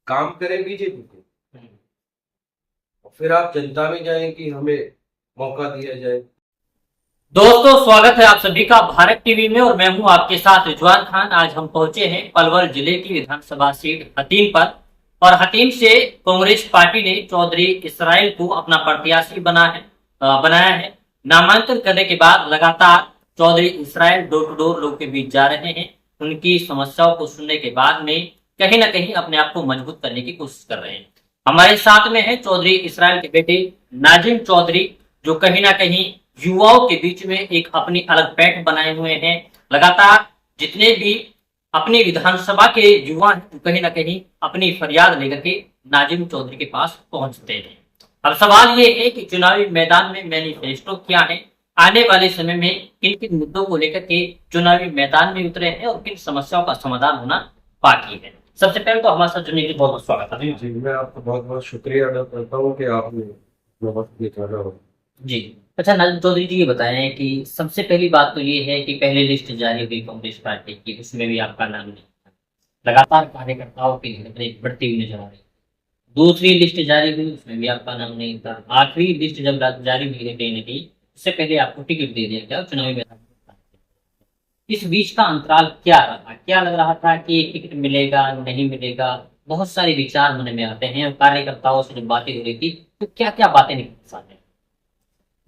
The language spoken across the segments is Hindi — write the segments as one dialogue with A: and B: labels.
A: काम करें बीजेपी को, और फिर आप जनता में जाएं कि हमें मौका दिया जाए।
B: दोस्तों, स्वागत है आप सभी का भारत टीवी में और मैं हूं आपके साथ रिजवान खान। आज हम पहुंचे हैं पलवल जिले की विधानसभा सीट हतीम पर और हतीम से कांग्रेस पार्टी ने चौधरी इसराइल को अपना प्रत्याशी बनाया है। नामांकन करने के बाद लगातार Chaudhary Israil door to door लोग के बीच जा रहे हैं। उनकी समस्याओं को सुनने के बाद में कहीं ना कहीं अपने आप को मजबूत करने की कोशिश कर रहे हैं। हमारे साथ में है चौधरी इसराइल के बेटे नाजिम चौधरी, जो कहीं ना कहीं युवाओं के बीच में एक अपनी अलग पैठ बनाए हुए हैं। लगातार जितने भी अपनी विधानसभा के युवा हैं, कहीं ना कहीं अपनी फरियाद लेकर के नाजिम चौधरी के पास पहुंचते हैं। अब सवाल ये है कि चुनावी मैदान में मैनिफेस्टो क्या है, आने वाले समय में किन किन मुद्दों को लेकर के चुनावी मैदान में उतरे हैं और किन समस्याओं का समाधान होना बाकी है। सबसे पहले तो हमारे साथ जुड़ने के लिए बहुत बहुत स्वागत है।
A: जी, मैं आपका बहुत बहुत शुक्रिया अदा करता हूँ कि आपने वक्त निकाला हो।
B: जी, अच्छा नाजिम चौधरी जी, ये बताएं कि सबसे पहली बात तो ये है कि पहले लिस्ट जारी हुई कांग्रेस पार्टी की, उसमें भी आपका नाम नहीं था। लगातार कार्यकर्ताओं की गिनती बढ़ती हुई नजर आ रही। दूसरी लिस्ट जारी हुई, उसमें भी आपका नाम नहीं था। आखिरी लिस्ट जब जारी हुई है कहीं ना कहीं, उससे पहले आपको टिकट दे दिया गया और चुनावी मैदान में उतार दिया गया। इस बीच का अंतराल क्या रहा? क्या लग रहा था कि टिकट मिलेगा नहीं मिलेगा? बहुत सारे विचार मन में आते हैं और कार्यकर्ताओं से जब बातें हो रही थी तो क्या क्या बातें निकल सामने?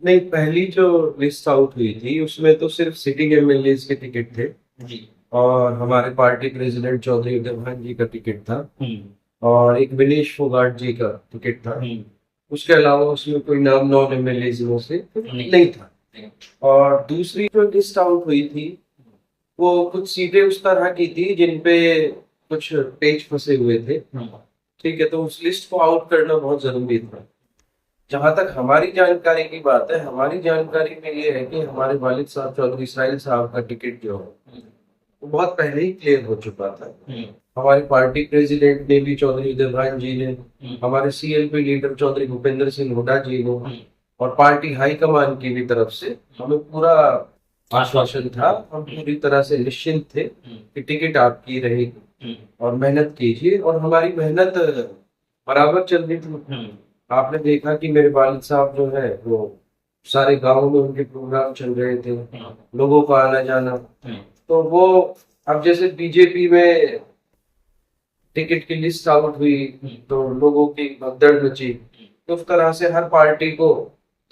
A: नहीं, पहली जो लिस्ट आउट हुई थी उसमें तो सिर्फ सिटिंग एमएलए के टिकट थे
B: जी।
A: और हमारे पार्टी प्रेसिडेंट चौधरी उदयभान जी का टिकट था
B: हम्म।
A: और एक विनेश फोगाट जी का टिकट था।
B: हम्म।
A: उसके अलावा उसमें कोई नाम नॉन एमएलए में से नहीं था। और दूसरी जो लिस्ट आउट हुई थी वो कुछ सीटें उस तरह की थी जिन पे कुछ पेज फंसे हुए थे। ठीक है, तो उस लिस्ट को आउट करना बहुत जरूरी था। जहां तक हमारी जानकारी की बात है, हमारी जानकारी में ये है कि हमारे वालिद साहब चौधरी इसराइल साहब का टिकट जो है वो बहुत पहले ही क्लियर हो चुका था। हमारे पार्टी प्रेसिडेंट ने भी, चौधरी उदयभान जी ने, हमारे सीएलपी लीडर चौधरी भूपेंद्र सिंह हुड्डा जी ने और पार्टी हाईकमान की भी तरफ से हमें पूरा आश्वासन था। हम पूरी तरह से निश्चिंत थे कि टिकट आपकी रहेगी और मेहनत कीजिए, और हमारी मेहनत बराबर चल रही थी। आपने देखा कि मेरे वालिद साहब जो है वो सारे गांवों में उनके प्रोग्राम चल रहे थे, लोगों का आना जाना। तो वो अब जैसे बीजेपी में टिकट की लिस्ट आउट हुई तो लोगों की भगदड़ मची, तो उस तरह से हर पार्टी को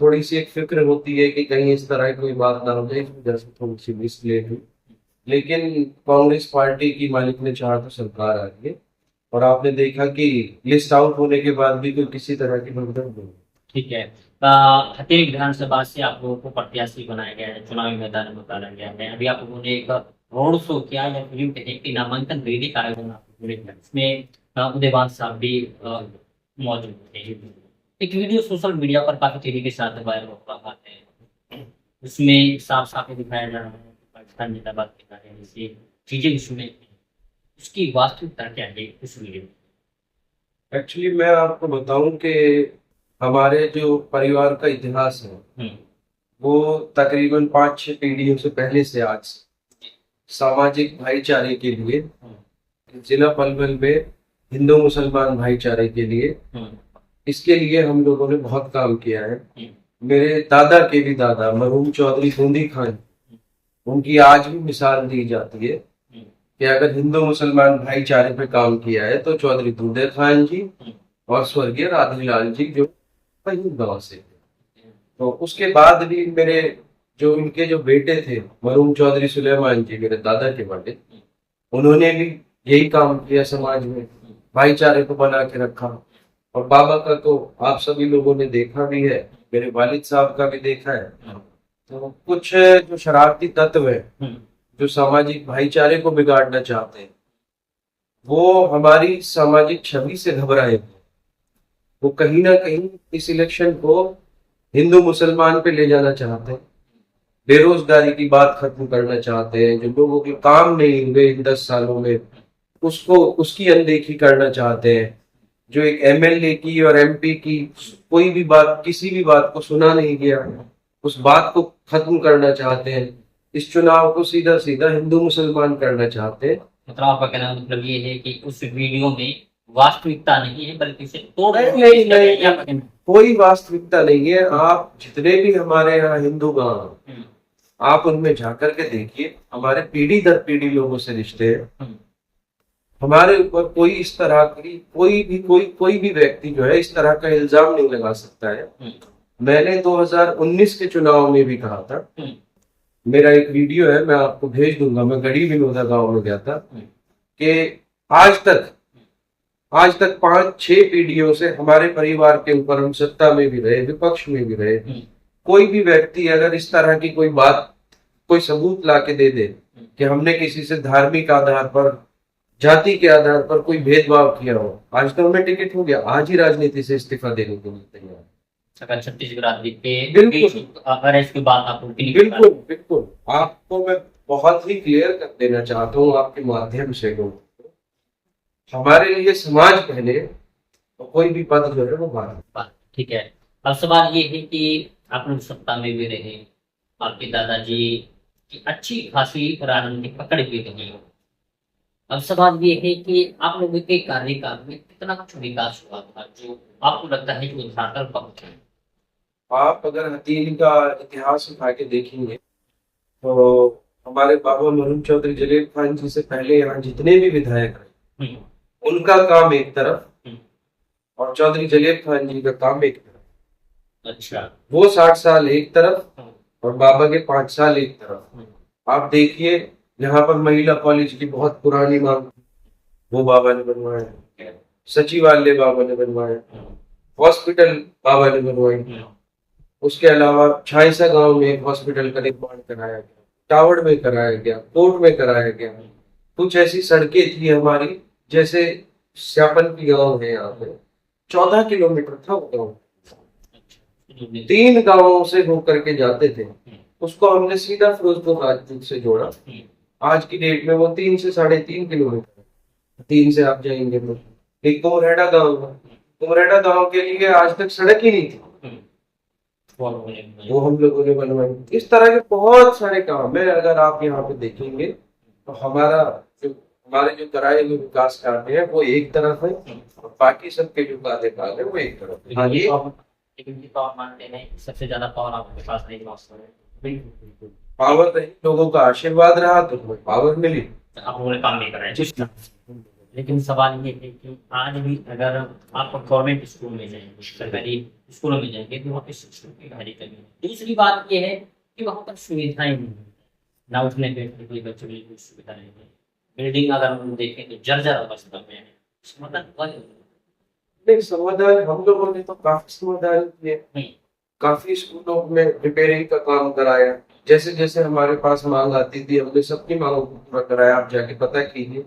A: थोड़ी सी एक फिक्र होती है कि कहीं इस तरह की कोई बात ना हो जाए, इस वजह से थोड़ी सी लिस्ट लेट हुई। लेकिन कांग्रेस पार्टी की मालिक ने चाहा तो सरकार आ रही है, और आपने देखा कि लिस्ट आउट होने के बाद भी कोई किसी तरह की भगदड़ नहीं।
B: ठीक है। हतेरी विधानसभा से आप लोगों को प्रत्याशी बनाया गया है, चुनावी मैदान में उतारा गया है। अभी आप लोगों ने एक रोड शो किया या फिल्म कहे कि नामांकन रैली कार्यक्रम आप लोगों ने किया। इसमें उदयवान साहब भी मौजूद थे। एक वीडियो सोशल मीडिया पर काफी तेजी के साथ वायरल हो रहा है। उसमें साफ साफ दिखाया जा रहा है कि पाकिस्तान जिंदाबाद के नारे जैसी चीजें उसमें, उसकी वास्तविकता क्या है इस वीडियो में?
A: एक्चुअली मैं आपको बताऊं कि हमारे जो परिवार का इतिहास है वो तकरीबन 5-6 पीढ़ियों से पहले से आज सामाजिक भाईचारे के लिए, जिला पलवल में हिंदू मुसलमान भाईचारे के लिए, इसके लिए हम लोगों ने बहुत काम किया है। मेरे दादा के भी दादा मरहूम चौधरी बूंदी खान, उनकी आज भी मिसाल दी जाती है कि अगर हिंदू मुसलमान भाईचारे पे काम किया है तो चौधरी दूधे खान जी और स्वर्गीय राधे लाल जी जो वही गांव से थे। तो उसके बाद भी मेरे जो इनके जो बेटे थे मरहूम चौधरी सुलेमान जी, मेरे दादा के बेटे, उन्होंने भी यही काम किया, समाज में भाईचारे को बना के रखा। और बाबा का तो आप सभी लोगों ने देखा भी है, मेरे वालिद साहब का भी देखा है। तो कुछ जो शरारती तत्व है जो सामाजिक भाईचारे को बिगाड़ना चाहते हैं, वो हमारी सामाजिक छवि से घबराए हैं। वो कहीं ना कहीं इस इलेक्शन को हिंदू मुसलमान पे ले जाना चाहते हैं, बेरोजगारी की बात खत्म करना चाहते हैं, जो लोगों के काम नहीं हुए इन 10 सालों में उसको उसकी अनदेखी करना चाहते हैं, जो एक एमएलए की और एमपी की कोई भी बात, किसी भी बात को सुना नहीं गया, उस बात को खत्म करना चाहते हैं। इस चुनाव को सीधा सीधा हिंदू मुसलमान करना चाहते हैं।
B: मतलब आपका कहना मतलब ये है कि उस वीडियो में वास्तविकता नहीं है, बल्कि इसे तोड़
A: नहीं नहीं नहीं, कोई वास्तविकता नहीं है। आप जितने भी हमारे यहाँ हिंदू गांव हैं, आप उनमें जाकर के देखिए, हमारे पीढ़ी दर पीढ़ी लोगों से रिश्ते हैं। हमारे ऊपर कोई इस तरह की कोई भी व्यक्ति जो है इस तरह का इल्जाम नहीं लगा सकता है। मैंने 2019 के चुनाव में भी कहा था, मेरा एक वीडियो है, मैं आपको भेज दूंगा, मैं गढ़ी विनोदा गांव में गया था, कि आज तक 5-6 पीढ़ियों से हमारे परिवार के ऊपर, हम सत्ता में भी रहे, विपक्ष में भी रहे, कोई भी व्यक्ति अगर इस तरह की कोई बात, कोई सबूत ला के दे दे कि हमने किसी से धार्मिक आधार पर, जाति के आधार पर कोई भेदभाव किया हो, आज तो हमें टिकट हो गया, आज ही राजनीति से इस्तीफा देने के लिए तैयार।
B: अगर छत्तीसगढ़ राज्य के
A: बिल्कुल,
B: अगर इसकी बात आपको
A: बिल्कुल बिल्कुल, आपको मैं बहुत ही क्लियर कर देना चाहता हूँ आपके माध्यम से, लोगों को, हमारे लिए समाज पहले, तो कोई भी पद जो है वो बाद।
B: ठीक है। अब सवाल ये है कि आप लोग सत्ता में भी रहे, आपके दादाजी की अच्छी खासी राजनीतिक पकड़ भी रही। अब सवाल ये है कि आप लोगों के कार्यकाल में कितना कुछ विकास हुआ था जो आपको लगता है कि उद्घाटन पहुंचे?
A: आप अगर हथीन का इतिहास उठा के देखेंगे तो हमारे बाबा मरून चौधरी जलील खान जी से पहले यहाँ जितने भी विधायक रहे, उनका काम एक तरफ और चौधरी जलील खान जी का काम एक तरफ।
B: अच्छा,
A: वो 60 साल एक तरफ और बाबा के 5 साल एक तरफ। आप देखिए, यहाँ पर महिला कॉलेज की बहुत पुरानी मांग, वो बाबा ने बनवाया, सचिवालय बाबा ने बनवाया, हॉस्पिटल बाबा ने बनवाई, उसके अलावा छाइसा गांव में एक हॉस्पिटल का निर्माण कराया गया, टावर में कराया गया, कोर्ट में कराया गया। कुछ ऐसी सड़कें थी हमारी, जैसे श्यापन की गांव है यहाँ पे, 14 किलोमीटर था वो गाँव, 3 गांवों से होकर के जाते थे, उसको हमने सीधा फिरोजपुर राजपूत से जोड़ा। आज की डेट में वो 3 से 3.5 किलोमीटर, 3 से आप जाएंगे तो एक कुमरेड़ा गांव है, कुमरेड़ा गांव के लिए आज तक सड़क ही नहीं थी, वो हम लोगों ने बनवाई। इस तरह के बहुत सारे काम है। अगर आप यहाँ पे देखेंगे तो हमारे जो कराए हुए विकास कार्य है वो एक तरफ है, और बाकी सबके जो कार्यकाल है वो एक तरफ है। हाँ, ये
B: तो आप मानते हैं सबसे ज्यादा पावर आपके पास नहीं है?
A: पावर रही, लोगों का आशीर्वाद रहा तो हमें पावर मिली,
B: आप लोगों ने काम नहीं कर रहे हैं। लेकिन सवाल ये है कि आज भी अगर आप गवर्नमेंट स्कूल में जाएंगे, सरकारी स्कूलों में जाएंगे, तो वहाँ पे शिक्षकों की भारी कमी है। दूसरी बात ये है कि वहाँ पर सुविधाएं नहीं है, ना उठने बैठने के लिए बच्चों के लिए कोई सुविधा नहीं है। बिल्डिंग अगर हम देखें तो जर्जर अवस्था में है।
A: समाधान हम लोगों ने तो काफी समाधान किए, काफी स्कूलों में रिपेयरिंग का काम कराया, जैसे जैसे हमारे पास मांग आती थी हमने सबकी मांगों को पूरा कराया। आप जाके पता कीजिए,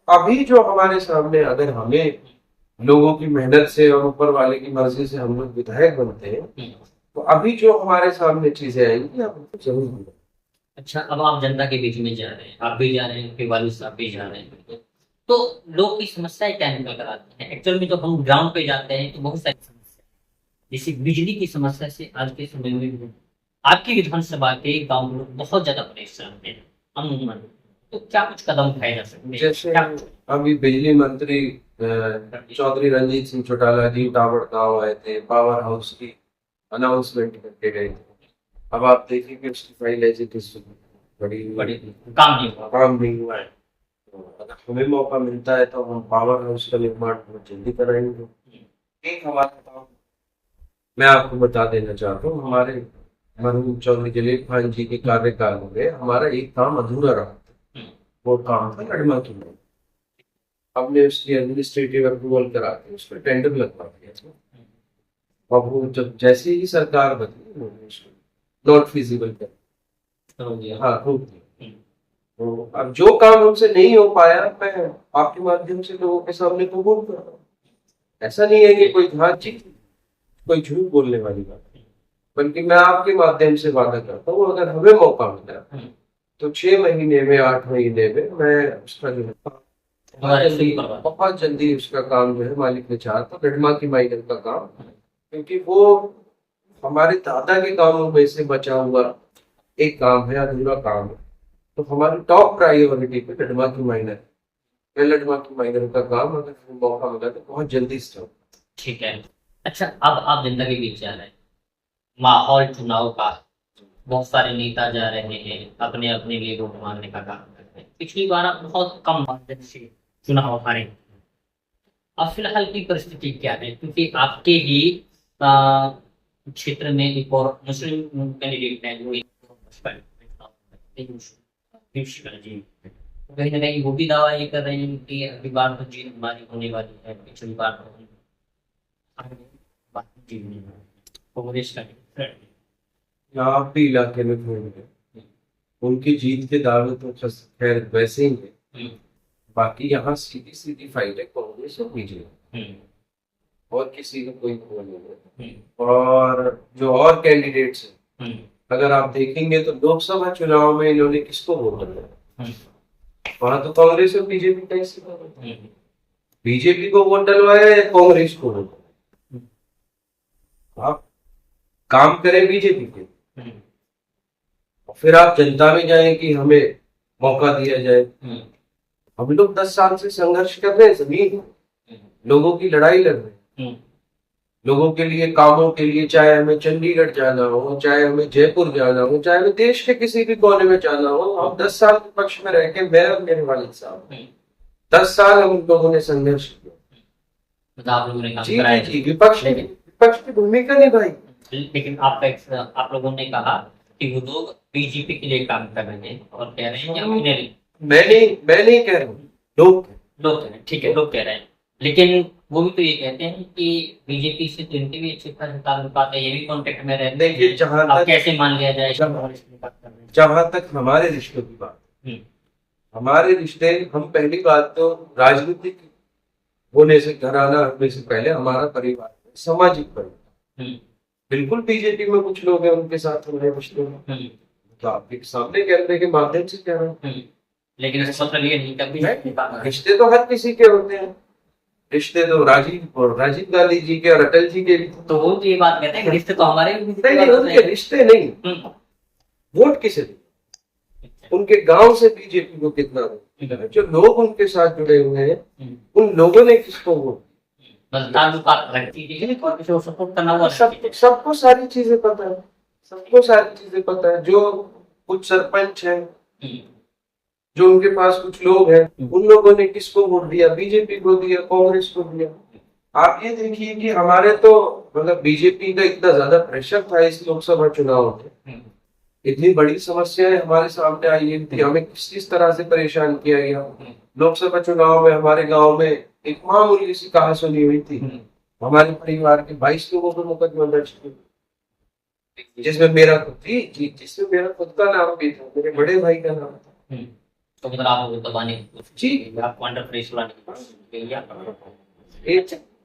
A: अभी जो हमारे सामने, अगर हमें लोगों की मेहनत से और ऊपर वाले की मर्जी से हम लोग विधायक बनते हैं, तो अभी जो हमारे सामने चीजें आएंगी आप उनको जरूर मिलेंगे।
B: अच्छा, अब आप जनता के बीच में जा रहे हैं, आप भी जा रहे हैं, आपके वालिद साहब भी जा रहे हैं, तो लोग की समस्याएं क्या निकल कर आती हैं? एक्चुअल में जब हम ग्राउंड पे जाते हैं तो बहुत सारी समस्या, जैसे बिजली की समस्या से आज के समय में आपकी विधानसभा के गाँव लोग बहुत ज्यादा परेशान हैं अमूमन, तो क्या कुछ कदम उठाए जा सकते हैं?
A: जैसे अभी बिजली मंत्री चौधरी रंजीत सिंह चौटाला जी टावर गाँव आए थे, पावर हाउस की अनाउंसमेंट करके गए थे। अब आप देखिए कि उसकी फाइल ऐसी बड़ी काम नहीं हुआ है। अगर हमें मौका मिलता है तो हम पावर हाउस का निर्माण बहुत जल्दी कराएंगे। एक हमारा काम मैं आपको बता देना चाहता हूँ, हमारे मरहूम चौधरी जलील खान जी के कार्यकाल में हमारा एक काम अधूरा रहा, वो काम था लड़मा की। हमने उसकी एडमिनिस्ट्रेटिव अप्रूवल करा के उस पर टेंडर लगवा दिया था, और वो जब जैसे ही सरकार बदली उसको नॉट फिजिबल कर दिया, हाँ रोक दिया। तो अब जो काम हमसे नहीं हो पाया, मैं आपके माध्यम से लोगों के सामने तो बोल रहा हूँ। ऐसा नहीं है कि कोई झूठ बोलने वाली बात, बल्कि मैं आपके माध्यम से वादा करता हूँ, अगर हमें मौका मिला तो 6 महीने में 8 महीने में मैं उसका जो है बहुत जल्दी उसका काम जो है, मालिक ने चाहा तो गढ़मा की माइनर का काम, क्योंकि वो हमारे दादा के कामों में से बचा हुआ एक काम है, अधूरा काम है। तो हमारी टॉप प्रायोरिटी पे गढ़मा की माइनर, लड़वा की माइनर का काम अगर मौका मिला तो बहुत जल्दी से हो।
B: ठीक है। अच्छा, अब आप जिंदगी बीत जा रहे हैं, माहौल चुनाव का, बहुत सारे नेता जा रहे हैं, अपने अपने लिए वोट मांगने का काम कर रहे हैं। पिछली बार आप बहुत कम मार्जिन से चुनाव हारे। अब फिलहाल की परिस्थिति क्या है, क्योंकि आपके ही क्षेत्र में एक और मुस्लिम कैंडिडेट है जो जी, कहीं ना कहीं वो भी दावा ये कर रहे हैं कि अगली बार तो जीत हमारी होने वाली है, पिछली बार तो कांग्रेस का।
A: यहाँ भी इलाके में घूम गए, उनकी जीत के दावे तो खैर वैसे ही है। बाकी यहाँ सीधी सीधी फाइट है कांग्रेस और बीजेपी, और किसी का कोई वो नहीं है। और जो और कैंडिडेट्स हैं, अगर आप देखेंगे तो लोकसभा चुनाव में इन्होंने किसको वोट डलवाया, वहां तो कांग्रेस और बीजेपी का ही, बीजेपी को वोट डलवाया या कांग्रेस को वोट डलवाया। आप काम करें बीजेपी के, फिर आप जनता में जाएं कि हमें मौका दिया जाए। हम लोग 10 साल से संघर्ष कर रहे हैं, जमीन लोगों की लड़ाई लड़ रहे हैं, लोगों के लिए, कामों के लिए, चाहे हमें चंडीगढ़ जाना हो, चाहे हमें जयपुर जाना हो, चाहे हमें देश के किसी भी कोने में जाना हो। हम 10 साल के पक्ष में रह के, मैं और मेरे वालिद साहब 10 साल हम लोगों ने संघर्ष किया। जी जी, विपक्ष की भूमिका निभाई।
B: लेकिन आप लोगों ने कहा कि वो लोग बीजेपी के लिए काम कर रहे हैं और कह रहे हैं कि
A: मैं नहीं कह रहा हूँ, लोग
B: कह रहे हैं। ठीक है, लोग कह रहे हैं, लेकिन वो भी तो ये कहते हैं कि बीजेपी से तो इनके भी अच्छे खासे ताल्लुकात है, ये भी कॉन्टेक्ट में रहते हैं।
A: देखिए, जहां तक
B: कैसे मान लिया जाए,
A: जहां तक हमारे रिश्तों की बात, हमारे रिश्ते, हम पहली बात तो राजनीतिक होने से, घराना होने से पहले हमारा परिवार सामाजिक परिवार। बिल्कुल बीजेपी में कुछ लोग हैं, उनके साथ हमारे रिश्ते में, तो आपके सामने कैमरे के माध्यम से कह रहा हूँ।
B: लेकिन इसका मतलब ये नहीं कभी
A: रिश्ते तो हर किसी के होते हैं, रिश्ते तो राजीव गांधी जी के और अटल जी के भी।
B: तो वो ये बात कहते हैं रिश्ते तो हमारे
A: नहीं, उनके रिश्ते नहीं, वोट किसे दे, उनके गांव से बीजेपी को कितना वोट, जो लोग उनके साथ जुड़े हुए हैं, उन लोगों ने किसको वोट, सबको सारी चीजें पता है, सबको सारी चीजें पता है। जो कुछ सरपंच हैं, जो उनके पास कुछ लोग हैं, उन लोगों ने किसको वोट दिया, बीजेपी को दिया, कांग्रेस को दिया। आप ये देखिए कि हमारे तो मतलब बीजेपी का इतना ज्यादा प्रेशर था इस लोकसभा चुनाव में, इतनी बड़ी समस्याएं हमारे सामने आई थी, हमें किस तरह से परेशान किया गया। लोकसभा चुनाव में हमारे गांव में एक मामूली सी कहासुनी हुई थी, हमारे परिवार के 22 लोगों पर मुकदमा दर्ज किया, जिसमें मेरा खुद का नाम भी था, मेरे बड़े भाई का नाम था।
B: तो मतलब आप दबाने
A: जी,
B: आपको अंडर प्रेशर लाने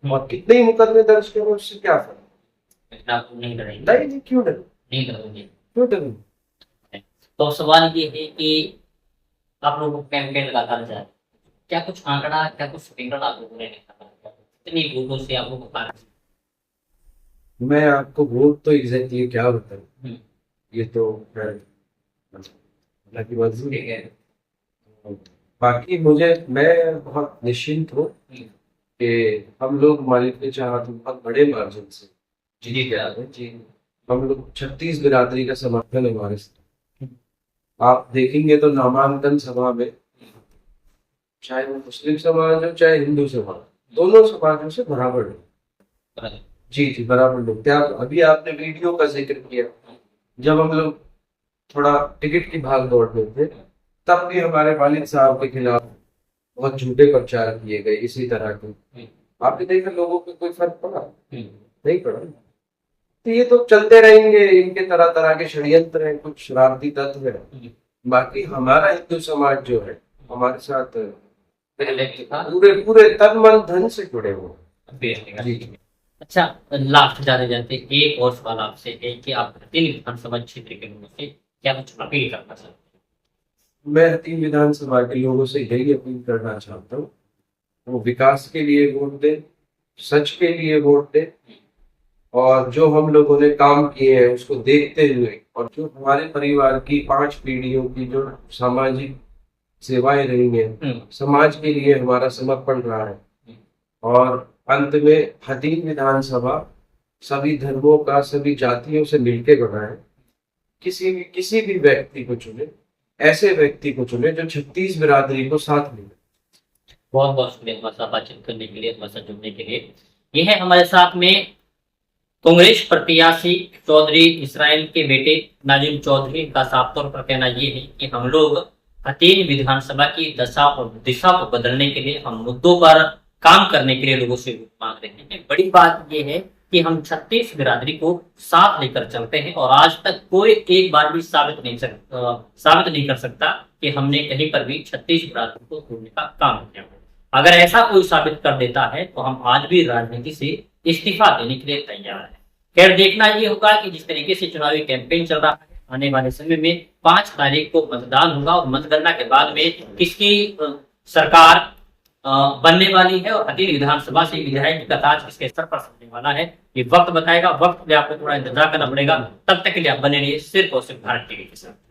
A: और कितने ही मुकदमे दर्ज करो, उससे क्या फर्क,
B: आप नहीं डरेंगे?
A: नहीं, क्यों डर,
B: नहीं डरेंगे,
A: क्यों डरेंगे।
B: तो सवाल ये है कि आप लोगों को कैंपेन लगातार जाए, क्या कुछ आंकड़ा, क्या कुछ फिगर आप लोगों ने निकाला, कितने लोगों से आप लोगों को,
A: मैं आपको वोट तो एग्जैक्टली क्या बताऊं, ये तो अल्लाह की मर्जी है। बाकी मैं बहुत निश्चिंत हूँ कि हम लोग मालिक ने चाहा तो बहुत बड़े मार्जिन से जीत गया है। जी, हम लोग 36 बिरादरी का समर्थन है हमारे साथ। आप देखेंगे तो नामांकन सभा में चाहे वो मुस्लिम समाज हो चाहे हिंदू समाज, दोनों समाजों से बराबर है। जी, बराबर लोग थे। अभी आपने वीडियो का जिक्र किया, जब हम लोग थोड़ा टिकट की भाग दौड़ में थे, तब भी हमारे वालिद साहब के खिलाफ बहुत झूठे प्रचार किए गए इसी तरह के। आपने देखा लोगों पे कोई फर्क पड़ा? नहीं पड़ा। तो ये तो चलते रहेंगे, इनके तरह तरह के षड्यंत्र हैं, कुछ शरारती तत्व है। बाकी हमारा हिंदू समाज जो है हमारे साथ पूरे तन मन धन से जुड़े हुए।
B: अच्छा, लास्ट जाते जाते एक और सवाल आपसे है कि आप हतीम विधानसभा क्षेत्र के लोगों से क्या कुछ अपील करना चाहते हैं?
A: मैं हतीम विधानसभा के लोगों से यही अपील करना चाहता हूँ, वो विकास के लिए वोट दे, सच के लिए वोट दे, और जो हम लोगों ने काम किए हैं उसको देखते हुए, और जो हमारे परिवार की 5 पीढ़ियों की जो सामाजिक सेवाएं रही हैं, समाज के लिए हमारा समर्पण रहा है। और अंत में हतीम विधानसभा सभी धर्मों का, सभी जातियों से मिलके बना है। किसी भी व्यक्ति को चुने, ऐसे व्यक्ति को चुने जो 36 बिरादरी को साथ मिले।
B: बहुत बहुत शुक्रिया हमारे साथ बातचीत करने के लिए, हमारे साथ जुड़ने के लिए। यह है हमारे साथ में कांग्रेस प्रत्याशी चौधरी इसराइल के बेटे नाजिम चौधरी का साफ तौर पर कहना यह है कि हम लोग हथीन विधानसभा की दशा और दिशा को बदलने के लिए, हम मुद्दों पर काम करने के लिए लोगों से वोट मांग रहे हैं। बड़ी बात यह है कि हम 36 बिरादरी को साथ लेकर चलते हैं और आज तक कोई एक बार भी साबित नहीं कर सकता कि हमने कहीं पर भी 36 बिरादरी को तोड़ने का काम किया। अगर ऐसा कोई साबित कर देता है तो हम आज भी राजनीति से इस्तीफा देने के लिए तैयार है। खैर, देखना ये होगा कि जिस तरीके से चुनावी कैंपेन चल रहा है, आने वाले समय में 5 तारीख को मतदान होगा और मतगणना के बाद में किसकी सरकार बनने वाली है और हथीन विधानसभा से विधायक का ताज किसके सर पर सजने वाला है, ये वक्त बताएगा। वक्त में आपको थोड़ा इंतजार करना पड़ेगा। तब तक के लिए आप बने रहिए सिर्फ और सिर्फ भारत टीवी के साथ।